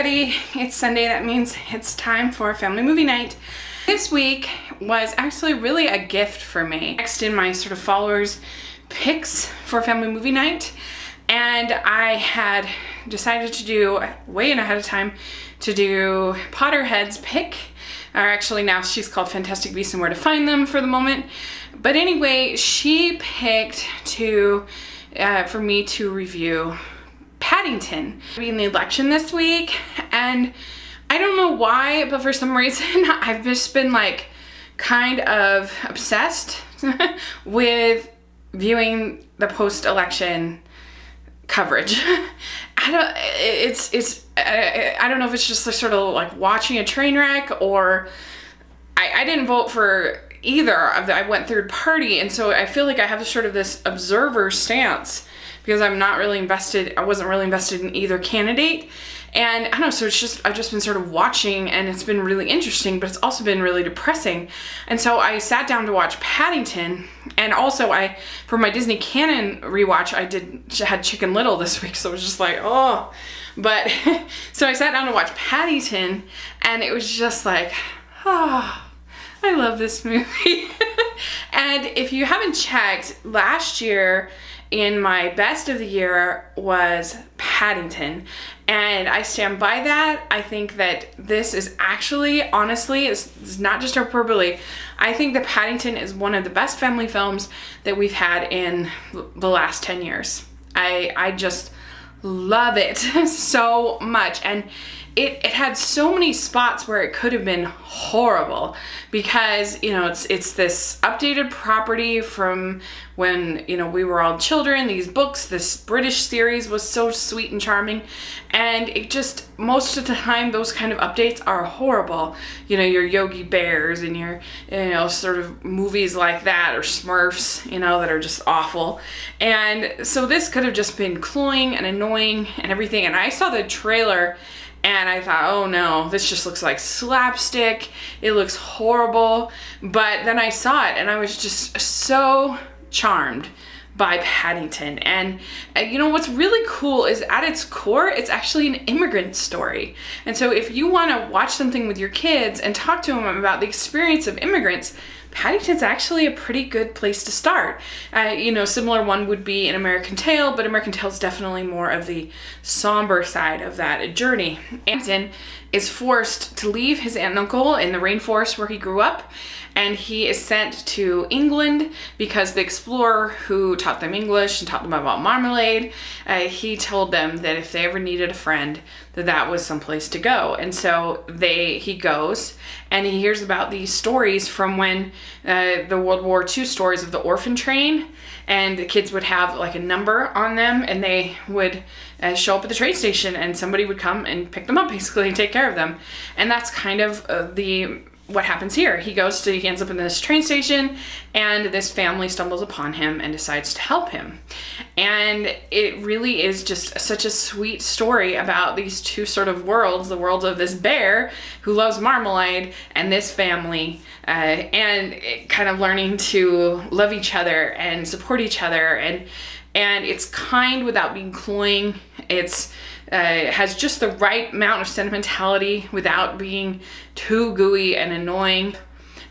everybody, it's Sunday. That means it's time for family movie night. This week was actually really a gift for me. Next in my sort of followers picks for family movie night, and I had decided to do way in ahead of time to do Potterhead's pick, or actually now she's called Fantastic Beasts and Where to Find Them for the moment. But anyway, she picked to for me to review Paddington. In the election this week, and I don't know why, but for some reason I've just been like kind of obsessed with viewing the post-election coverage. I don't know if it's just sort of like watching a train wreck, or I didn't vote for either of the, I went third party, and so I feel like I have sort of this observer stance because I'm not really invested, I wasn't really invested in either candidate. And I don't know, so it's just, I've just been sort of watching, and it's been really interesting, but it's also been really depressing. And so I sat down to watch Paddington, and also for my Disney Canon rewatch, I had Chicken Little this week, so it was just like, oh. But, so I sat down to watch Paddington, and it was just like, oh, I love this movie. And if you haven't checked, last year, in my best of the year was Paddington, and I stand by that. I think that this is actually, honestly, it's not just hyperbole. I think that Paddington is one of the best family films that we've had in the last 10 years. I just love it so much, and it had so many spots where it could have been horrible because, you know, it's this updated property from when, you know, we were all children. These books, this British series was so sweet and charming, and it just, most of the time, those kind of updates are horrible. You know, your Yogi Bears and your, you know, sort of movies like that, or Smurfs, you know, that are just awful. And so this could have just been cloying and annoying and everything. And I saw the trailer, and I thought, oh no, this just looks like slapstick. It looks horrible. But then I saw it, and I was just so charmed by Paddington. And you know what's really cool is at its core, it's actually an immigrant story. And so if you want to watch something with your kids and talk to them about the experience of immigrants, Paddington's actually a pretty good place to start. You know, similar one would be An American Tail, but American Tail is definitely more of the somber side of that journey. Paddington is forced to leave his aunt and uncle in the rainforest where he grew up, and he is sent to England because the explorer who taught them English and taught them about marmalade, he told them that if they ever needed a friend, that was someplace to go. And so he goes, and he hears about these stories from when the World War II stories of the orphan train, and the kids would have like a number on them, and they would show up at the train station, and somebody would come and pick them up, basically, and take care of them. And that's kind of what happens here. He ends up in this train station, and this family stumbles upon him and decides to help him. And it really is just such a sweet story about these two sort of worlds, the world of this bear who loves marmalade and this family, and kind of learning to love each other and support each other. And it's kind without being cloying. It has just the right amount of sentimentality without being too gooey and annoying.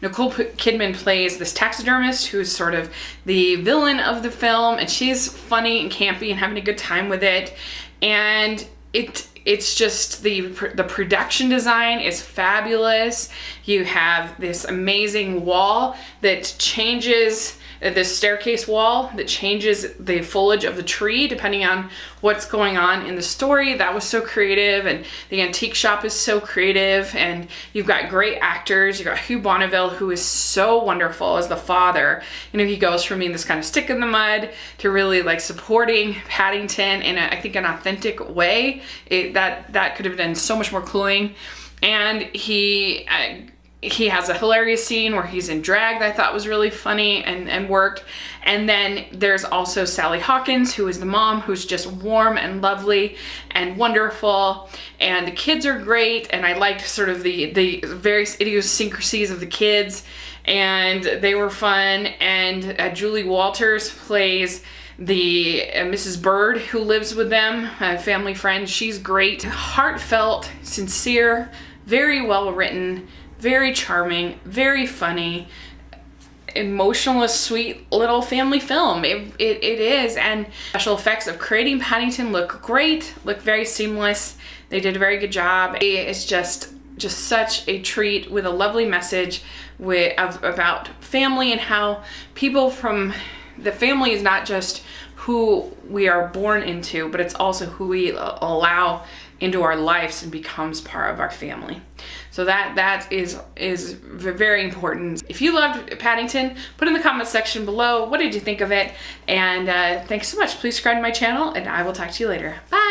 Nicole Kidman plays this taxidermist who's sort of the villain of the film, and she's funny and campy and having a good time with it. And it's just the production design is fabulous. You have this amazing wall that changes, this staircase wall that changes the foliage of the tree depending on what's going on in the story. That was so creative, and the antique shop is so creative, and you've got great actors. You've got Hugh Bonneville, who is so wonderful as the father. You know, he goes from being this kind of stick in the mud to really like supporting Paddington in I think an authentic way. That could have been so much more cloying. And he he has a hilarious scene where he's in drag that I thought was really funny and worked. And then there's also Sally Hawkins, who is the mom, who's just warm and lovely and wonderful. And the kids are great. And I liked sort of the various idiosyncrasies of the kids, and they were fun. And Julie Walters plays the Mrs. Bird, who lives with them, a family friend. She's great, heartfelt, sincere, very well written, very charming, very funny, emotional, sweet little family film. It is. And special effects of creating Paddington look great, look very seamless. They did a very good job. It's just such a treat, with a lovely message about family, and how people from the family is not just who we are born into, but it's also who we allow into our lives and becomes part of our family. So that is very important. If you loved Paddington, put in the comment section below, what did you think of it? And thanks so much. Please subscribe to my channel, and I will talk to you later. Bye.